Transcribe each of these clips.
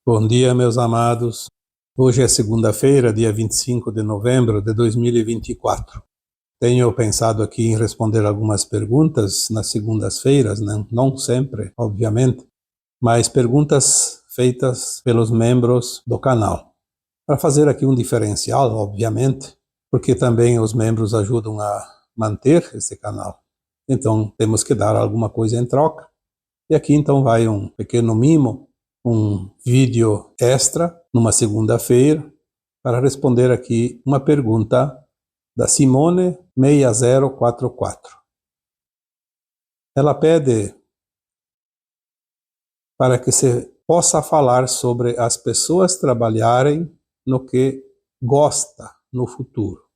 Bom dia, meus amados. Hoje é segunda-feira, dia 25 de novembro de 2024. Tenho pensado aqui em responder algumas perguntas nas segundas-feiras, não sempre, obviamente, mas perguntas feitas pelos membros do canal. Para fazer aqui um diferencial, obviamente, porque também os membros ajudam a manter esse canal. Então, temos que dar alguma coisa em troca. E aqui então vai um pequeno mimo, um vídeo extra, numa segunda-feira, para responder aqui uma pergunta da Simone 6044. Ela pede para que se possa falar sobre as pessoas trabalharem no que gosta no futuro.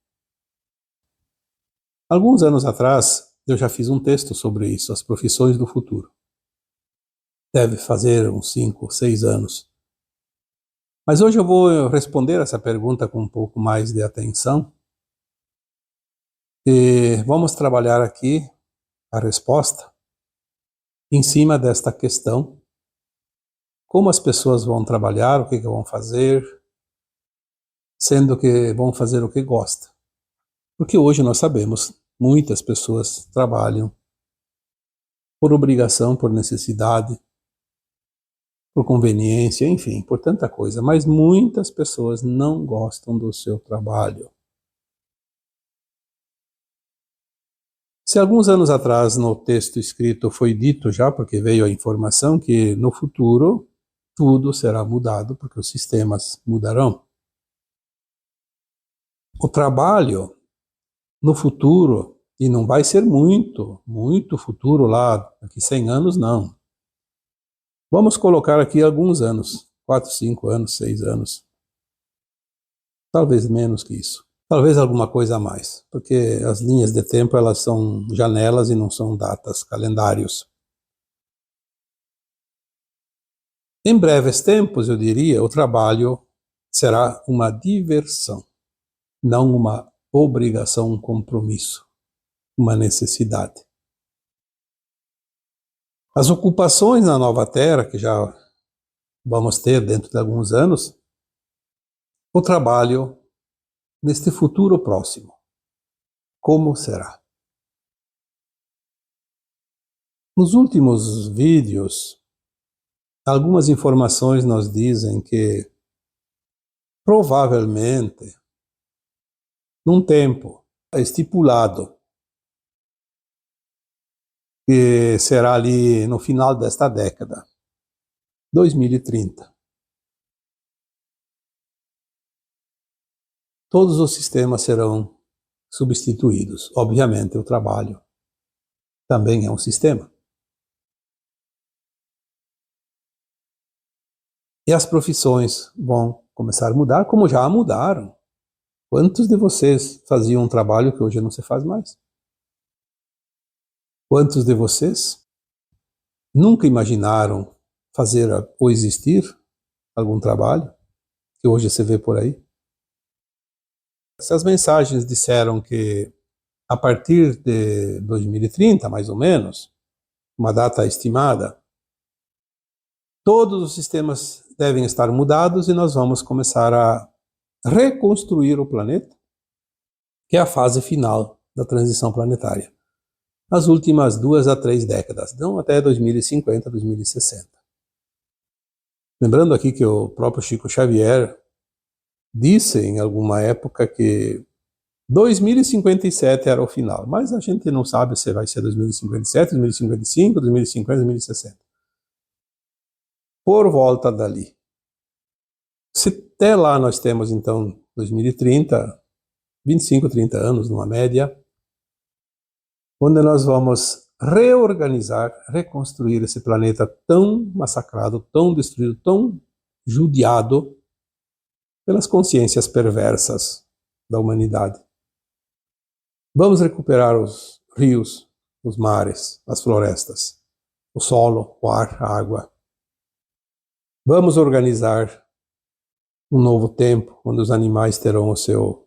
Alguns anos atrás, eu já fiz um texto sobre isso, as profissões do futuro. Deve fazer uns 5, 6 anos. Mas hoje eu vou responder essa pergunta com um pouco mais de atenção. E vamos trabalhar aqui a resposta em cima desta questão. Como as pessoas vão trabalhar, o que vão fazer, sendo que vão fazer o que gostam. Porque hoje nós sabemos, muitas pessoas trabalham por obrigação, por necessidade, por conveniência, enfim, por tanta coisa. Mas muitas pessoas não gostam do seu trabalho. Se alguns anos atrás no texto escrito foi dito já, porque veio a informação que no futuro tudo será mudado, porque os sistemas mudarão. O trabalho no futuro, e não vai ser muito futuro lá, daqui 100 anos não. Vamos colocar aqui alguns anos, 4, 5 anos, 6 anos. Talvez menos que isso. Talvez alguma coisa a mais, porque as linhas de tempo elas são janelas e não são datas, calendários. Em breves tempos, eu diria, o trabalho será uma diversão, não uma obrigação, um compromisso, uma necessidade. As ocupações na nova terra, que já vamos ter dentro de alguns anos, o trabalho neste futuro próximo, como será? Nos últimos vídeos, algumas informações nos dizem que, provavelmente, num tempo estipulado, que será ali no final desta década, 2030, todos os sistemas serão substituídos. Obviamente, o trabalho também é um sistema. E as profissões vão começar a mudar, como já mudaram. Quantos de vocês faziam um trabalho que hoje não se faz mais? Quantos de vocês nunca imaginaram fazer ou existir algum trabalho que hoje se vê por aí? Essas mensagens disseram que a partir de 2030, mais ou menos, uma data estimada, todos os sistemas devem estar mudados e nós vamos começar a reconstruir o planeta, que é a fase final da transição planetária. Nas últimas 2 a 3 décadas, não até 2050, 2060. Lembrando aqui que o próprio Chico Xavier disse em alguma época que 2057 era o final, mas a gente não sabe se vai ser 2057, 2055, 2050, 2060. Por volta dali. Se até lá nós temos então 2030, 25, 30 anos numa média, onde nós vamos reorganizar, reconstruir esse planeta tão massacrado, tão destruído, tão judiado pelas consciências perversas da humanidade. Vamos recuperar os rios, os mares, as florestas, o solo, o ar, a água. Vamos organizar um novo tempo, onde os animais terão o seu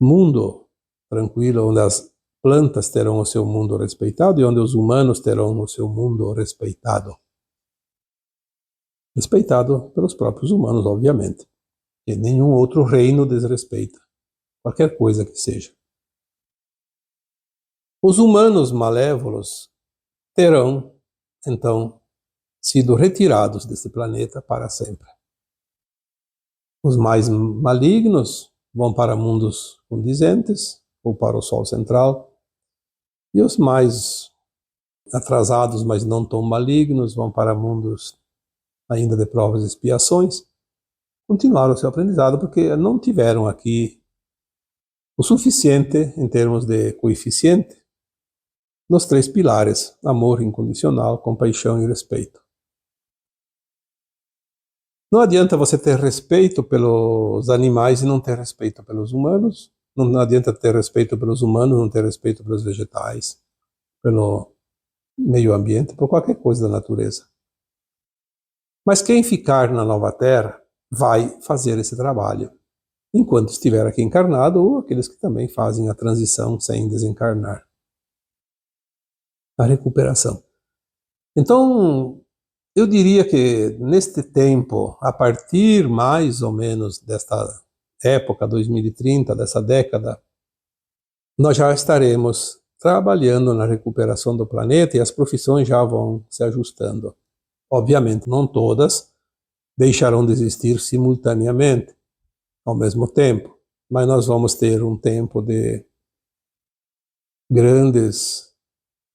mundo tranquilo, onde as plantas terão o seu mundo respeitado e onde os humanos terão o seu mundo respeitado. respeitado pelos próprios humanos, obviamente. E nenhum outro reino desrespeita, qualquer coisa que seja. Os humanos malévolos terão, então, sido retirados desse planeta para sempre. Os mais malignos vão para mundos condizentes, ou para o Sol central, e os mais atrasados, mas não tão malignos, vão para mundos ainda de provas e expiações, continuaram o seu aprendizado porque não tiveram aqui o suficiente em termos de coeficiente nos 3 pilares: amor incondicional, compaixão e respeito. Não adianta você ter respeito pelos animais e não ter respeito pelos humanos. Não adianta ter respeito pelos humanos, não ter respeito pelos vegetais, pelo meio ambiente, por qualquer coisa da natureza. Mas quem ficar na nova Terra vai fazer esse trabalho, enquanto estiver aqui encarnado, ou aqueles que também fazem a transição sem desencarnar. A recuperação. Então, eu diria que neste tempo, a partir mais ou menos desta época, 2030, dessa década, nós já estaremos trabalhando na recuperação do planeta e as profissões já vão se ajustando. Obviamente, não todas deixarão de existir simultaneamente, ao mesmo tempo, mas nós vamos ter um tempo de grandes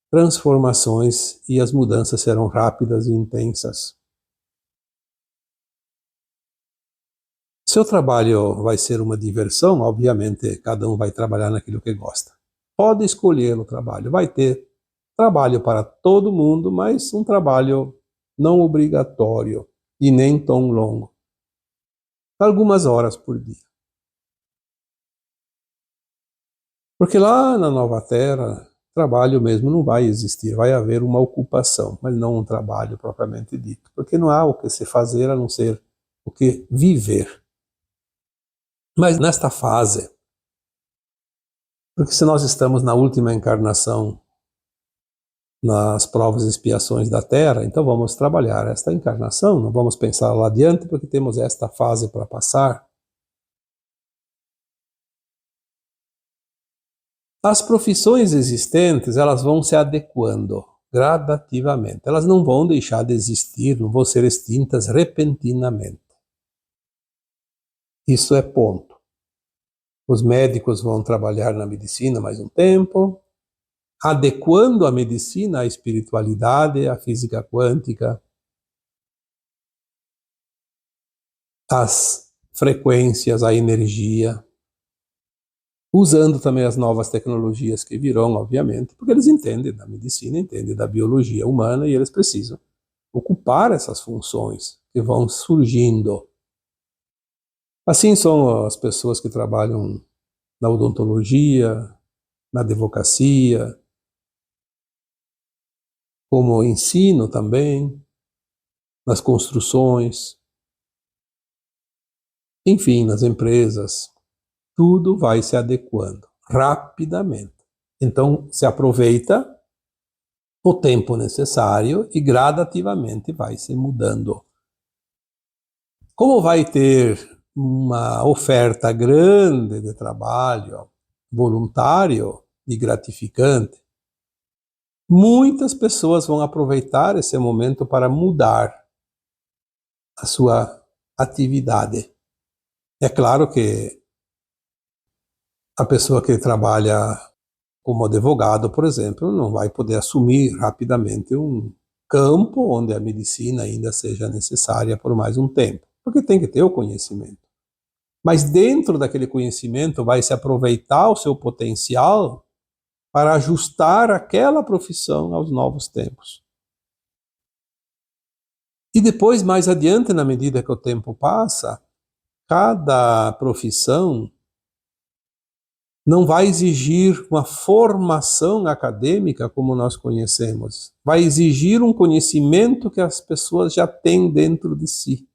transformações e as mudanças serão rápidas e intensas. Seu trabalho vai ser uma diversão, obviamente cada um vai trabalhar naquilo que gosta. Pode escolher o trabalho, vai ter trabalho para todo mundo, mas um trabalho não obrigatório e nem tão longo. Algumas horas por dia. Porque lá na Nova Terra, trabalho mesmo não vai existir, vai haver uma ocupação, mas não um trabalho propriamente dito, porque não há o que se fazer a não ser o que viver. Mas nesta fase, porque se nós estamos na última encarnação nas provas e expiações da Terra, então vamos trabalhar esta encarnação, não vamos pensar lá adiante porque temos esta fase para passar. As profissões existentes, elas vão se adequando gradativamente. Elas não vão deixar de existir, não vão ser extintas repentinamente. Isso é ponto. Os médicos vão trabalhar na medicina mais um tempo, adequando a medicina à espiritualidade, à física quântica, às frequências, à energia, usando também as novas tecnologias que virão, obviamente, porque eles entendem da medicina, entendem da biologia humana e eles precisam ocupar essas funções que vão surgindo. Assim são as pessoas que trabalham na odontologia, na advocacia, como ensino também, nas construções, enfim, nas empresas. Tudo vai se adequando rapidamente. Então, se aproveita o tempo necessário e gradativamente vai se mudando. Como vai ter uma oferta grande de trabalho voluntário e gratificante, muitas pessoas vão aproveitar esse momento para mudar a sua atividade. É claro que a pessoa que trabalha como advogado, por exemplo, não vai poder assumir rapidamente um campo onde a medicina ainda seja necessária por mais um tempo, porque tem que ter o conhecimento. Mas dentro daquele conhecimento vai se aproveitar o seu potencial para ajustar aquela profissão aos novos tempos. E depois, mais adiante, na medida que o tempo passa, cada profissão não vai exigir uma formação acadêmica como nós conhecemos. Vai exigir um conhecimento que as pessoas já têm dentro de si.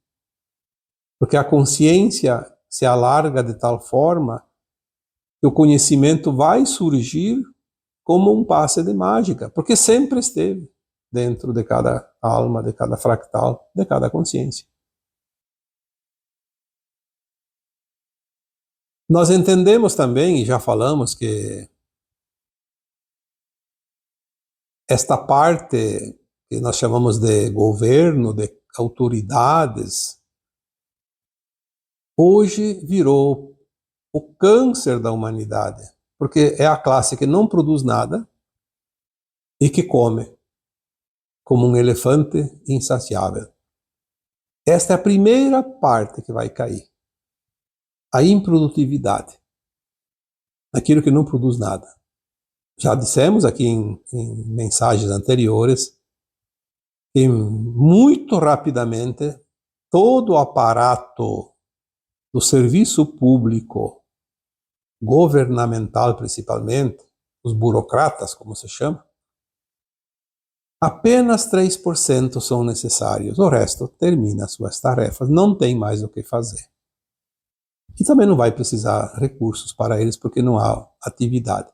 Porque a consciência se alarga de tal forma que o conhecimento vai surgir como um passe de mágica, porque sempre esteve. dentro de cada alma, de cada fractal, de cada consciência. Nós entendemos também, e já falamos, que esta parte que nós chamamos de governo, de autoridades, hoje virou o câncer da humanidade, porque é a classe que não produz nada e que come como um elefante insaciável. Esta é a primeira parte que vai cair. A improdutividade. Aquilo que não produz nada. Já dissemos aqui em mensagens anteriores que muito rapidamente todo o aparato do serviço público, governamental principalmente, os burocratas, como se chama, apenas 3% são necessários. O resto termina suas tarefas, não tem mais o que fazer. E também não vai precisar recursos para eles, porque não há atividade.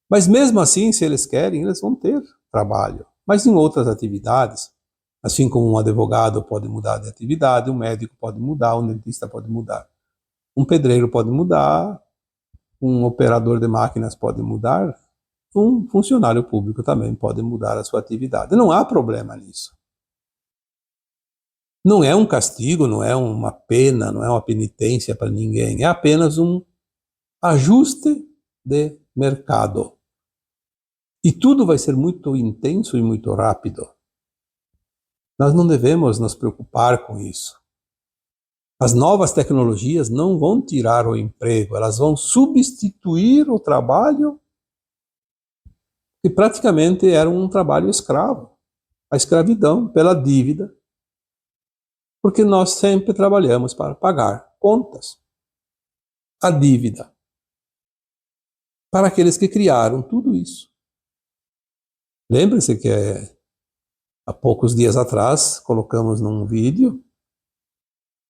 Mas mesmo assim, se eles querem, eles vão ter trabalho. Mas em outras atividades, assim como um advogado pode mudar de atividade, um médico pode mudar, um dentista pode mudar, um pedreiro pode mudar, um operador de máquinas pode mudar, um funcionário público também pode mudar a sua atividade. Não há problema nisso. Não é um castigo, não é uma pena, não é uma penitência para ninguém. É apenas um ajuste de mercado. E tudo vai ser muito intenso e muito rápido. Nós não devemos nos preocupar com isso. As novas tecnologias não vão tirar o emprego, elas vão substituir o trabalho que praticamente era um trabalho escravo. A escravidão pela dívida. Porque nós sempre trabalhamos para pagar contas. A dívida. Para aqueles que criaram tudo isso. Lembre-se que há poucos dias atrás colocamos num vídeo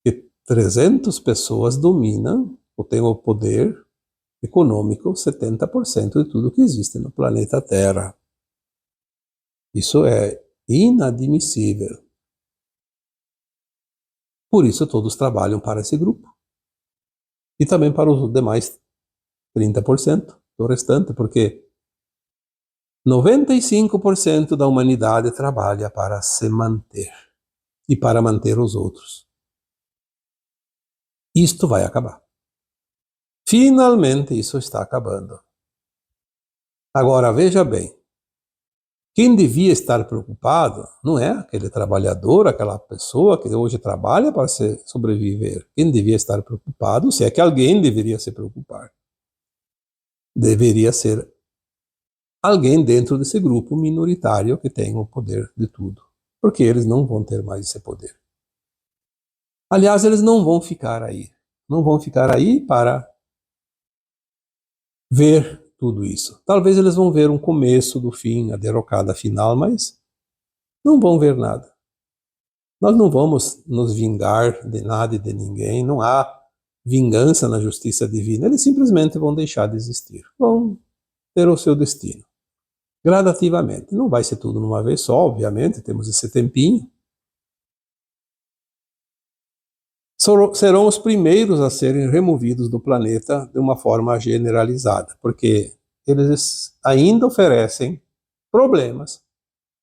que 300 pessoas dominam ou têm o poder econômico 70% de tudo que existe no planeta Terra. Isso é inadmissível. Por isso todos trabalham para esse grupo. E também para os demais 30% do restante, porque 95% da humanidade trabalha para se manter e para manter os outros. Isto vai acabar. Finalmente isso está acabando. Agora veja bem, quem devia estar preocupado não é aquele trabalhador, aquela pessoa que hoje trabalha para sobreviver. Quem devia estar preocupado, se é que alguém deveria se preocupar, deveria ser alguém dentro desse grupo minoritário que tem o poder de tudo. Porque eles não vão ter mais esse poder. Aliás, eles não vão ficar aí. Não vão ficar aí para ver tudo isso. Talvez eles vão ver um começo do fim, a derrocada final, mas não vão ver nada. Nós não vamos nos vingar de nada e de ninguém, não há vingança na justiça divina, eles simplesmente vão deixar de existir, vão ter o seu destino, gradativamente. Não vai ser tudo numa vez só, obviamente, temos esse tempinho. Serão os primeiros a serem removidos do planeta de uma forma generalizada, porque eles ainda oferecem problemas,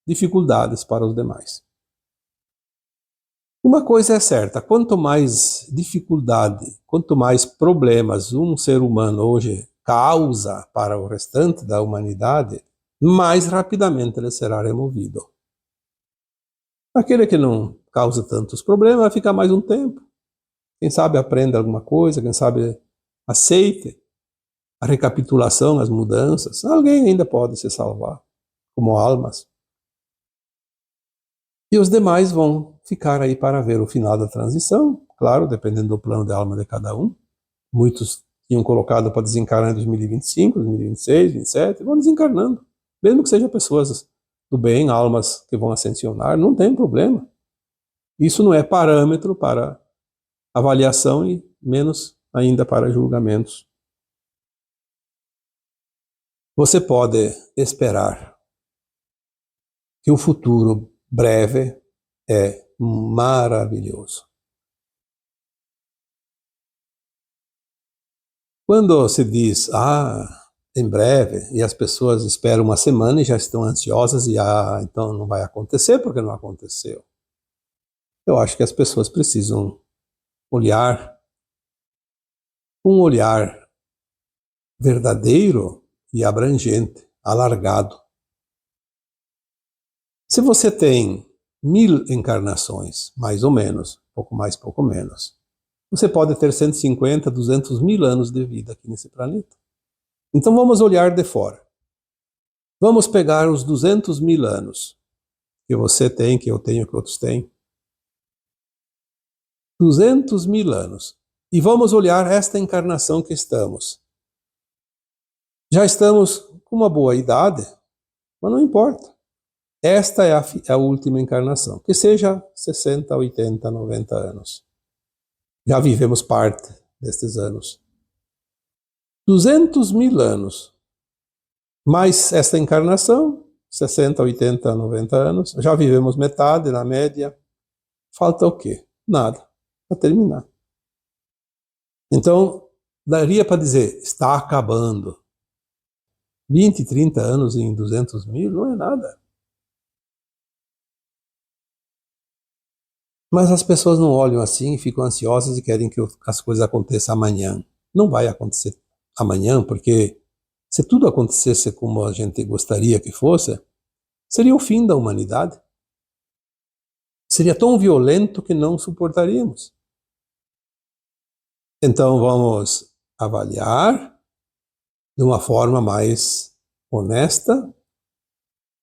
dificuldades para os demais. Uma coisa é certa, quanto mais dificuldade, quanto mais problemas um ser humano hoje causa para o restante da humanidade, mais rapidamente ele será removido. Aquele que não causa tantos problemas vai ficar mais um tempo. Quem sabe aprenda alguma coisa, quem sabe aceite a recapitulação, as mudanças. Alguém ainda pode se salvar, como almas. E os demais vão ficar aí para ver o final da transição, claro, dependendo do plano de alma de cada um. Muitos tinham colocado para desencarnar em 2025, 2026, 2027, vão desencarnando. Mesmo que sejam pessoas do bem, almas que vão ascensionar, não tem problema. Isso não é parâmetro para avaliação e menos ainda para julgamentos. Você pode esperar que o futuro breve é maravilhoso. Quando se diz, em breve, e as pessoas esperam uma semana e já estão ansiosas e, então não vai acontecer porque não aconteceu. Eu acho que as pessoas precisam olhar, um olhar verdadeiro e abrangente, alargado. Se você tem 1000 encarnações, mais ou menos, pouco mais, pouco menos, você pode ter 150, 200 mil anos de vida aqui nesse planeta. Então vamos olhar de fora. Vamos pegar os 200 mil anos que você tem, que eu tenho, que outros têm. 200 mil anos. E vamos olhar esta encarnação que estamos. Já estamos com uma boa idade, mas não importa. Esta é a última encarnação. Que seja 60, 80, 90 anos. Já vivemos parte destes anos. 200 mil anos. Mais esta encarnação, 60, 80, 90 anos. Já vivemos metade, na média. Falta o quê? Nada. Para terminar. Então, daria para dizer, está acabando. 20, 30 anos em 200 mil não é nada. Mas as pessoas não olham assim, ficam ansiosas e querem que as coisas aconteçam amanhã. Não vai acontecer amanhã, porque se tudo acontecesse como a gente gostaria que fosse, seria o fim da humanidade. Seria tão violento que não suportaríamos. Então vamos avaliar de uma forma mais honesta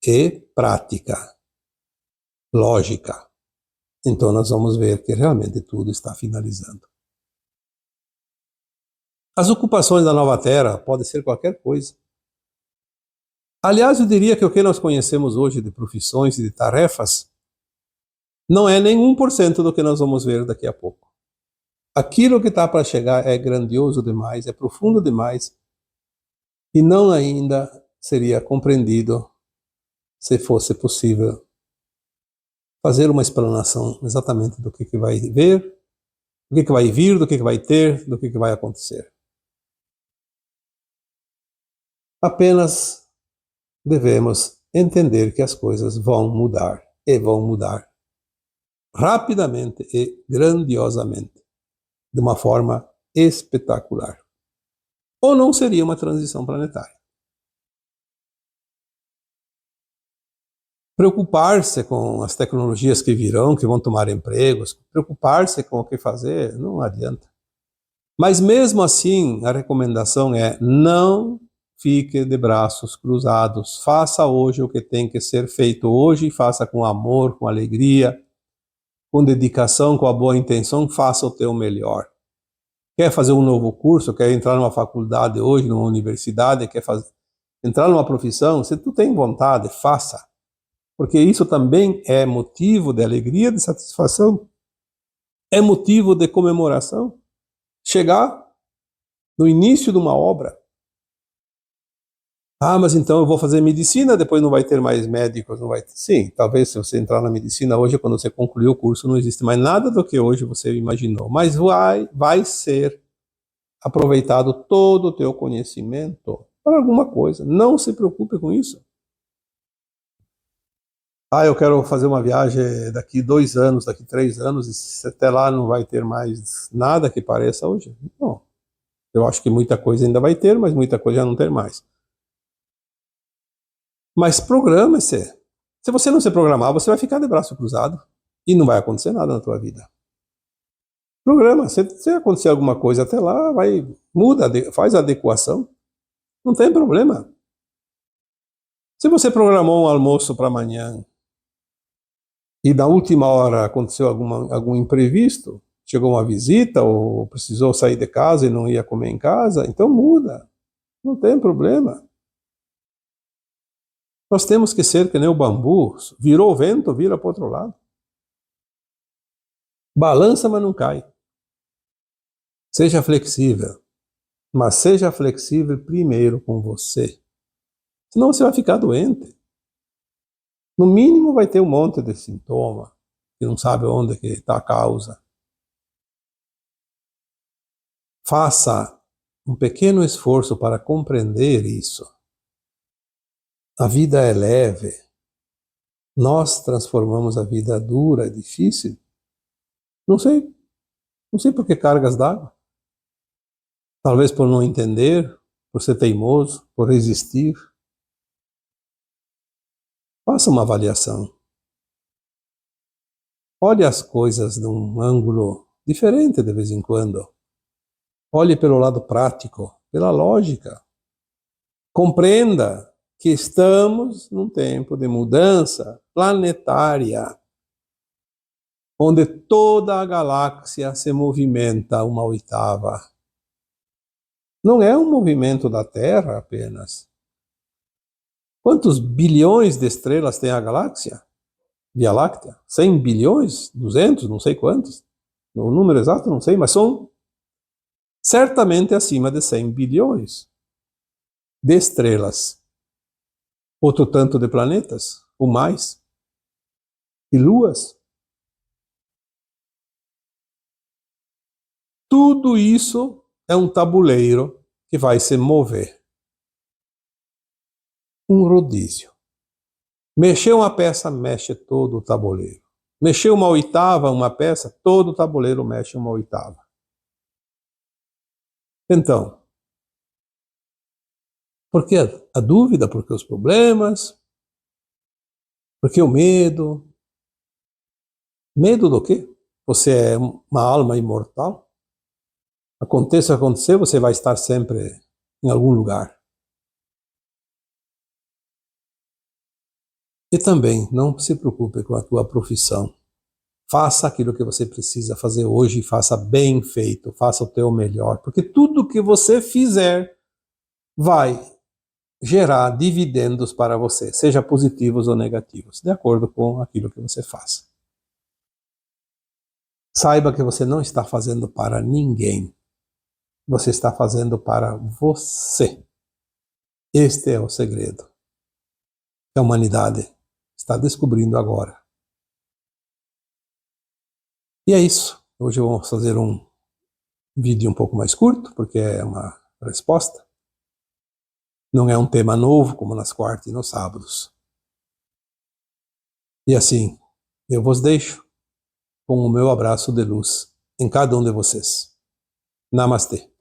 e prática, lógica. Então nós vamos ver que realmente tudo está finalizando. As ocupações da nova Terra podem ser qualquer coisa. Aliás, eu diria que o que nós conhecemos hoje de profissões e de tarefas não é nem 1% do que nós vamos ver daqui a pouco. Aquilo que está para chegar é grandioso demais, é profundo demais, e não ainda seria compreendido se fosse possível fazer uma explanação exatamente do que vai ver, do que vai vir, do que vai ter, do que vai acontecer. Apenas devemos entender que as coisas vão mudar, e vão mudar rapidamente e grandiosamente, de uma forma espetacular. Ou não seria uma transição planetária. Preocupar-se com as tecnologias que virão, que vão tomar empregos, preocupar-se com o que fazer, não adianta. Mas mesmo assim, a recomendação é não fique de braços cruzados. Faça hoje o que tem que ser feito hoje, faça com amor, com alegria, com dedicação, com a boa intenção, faça o teu melhor. Quer fazer um novo curso, quer entrar numa faculdade hoje, numa universidade, quer entrar numa profissão, se tu tem vontade, faça. Porque isso também é motivo de alegria, de satisfação, é motivo de comemoração. Chegar no início de uma obra. Mas então eu vou fazer medicina, depois não vai ter mais médicos, não vai ter. Sim, talvez se você entrar na medicina hoje, quando você concluir o curso, não existe mais nada do que hoje você imaginou, mas vai ser aproveitado todo o teu conhecimento para alguma coisa. Não se preocupe com isso. Eu quero fazer uma viagem daqui 2 anos, daqui 3 anos, e se até lá não vai ter mais nada que pareça hoje. Não. Eu acho que muita coisa ainda vai ter, mas muita coisa já não tem mais. Mas programe-se. Se você não se programar, você vai ficar de braço cruzado e não vai acontecer nada na tua vida. Programa. Se acontecer alguma coisa até lá, muda, faz a adequação. Não tem problema. Se você programou um almoço para amanhã e na última hora aconteceu algum imprevisto, chegou uma visita ou precisou sair de casa e não ia comer em casa, então muda. Não tem problema. Nós temos que ser que nem o bambu, virou o vento, vira para o outro lado. Balança, mas não cai. Seja flexível, mas seja flexível primeiro com você. Senão você vai ficar doente. No mínimo vai ter um monte de sintoma, que não sabe onde que está a causa. Faça um pequeno esforço para compreender isso. A vida é leve. Nós transformamos a vida dura e difícil. Não sei por que cargas d'água. Talvez por não entender, por ser teimoso, por resistir. Faça uma avaliação. Olhe as coisas de um ângulo diferente de vez em quando. Olhe pelo lado prático, pela lógica. Compreenda que estamos num tempo de mudança planetária, onde toda a galáxia se movimenta uma oitava. Não é um movimento da Terra apenas. Quantos bilhões de estrelas tem a galáxia? Via Láctea? 100 bilhões? 200? Não sei quantos. O número exato não sei, mas são certamente acima de 100 bilhões de estrelas. Outro tanto de planetas, ou mais, e luas. Tudo isso é um tabuleiro que vai se mover. Um rodízio. Mexeu uma peça, mexe todo o tabuleiro. Mexeu uma oitava, uma peça, todo o tabuleiro mexe uma oitava. Então, por que a dúvida? Por que os problemas? Por que o medo? Medo do quê? Você é uma alma imortal? Aconteça o que acontecer, você vai estar sempre em algum lugar. E também, não se preocupe com a tua profissão. Faça aquilo que você precisa fazer hoje, faça bem feito, faça o teu melhor, porque tudo que você fizer vai gerar dividendos para você, seja positivos ou negativos, de acordo com aquilo que você faz. Saiba que você não está fazendo para ninguém, você está fazendo para você. Este é o segredo que a humanidade está descobrindo agora. E é isso. Hoje vamos fazer um vídeo um pouco mais curto, porque é uma resposta. Não é um tema novo, como nas quartas e nos sábados. E assim, eu vos deixo com o meu abraço de luz em cada um de vocês. Namastê.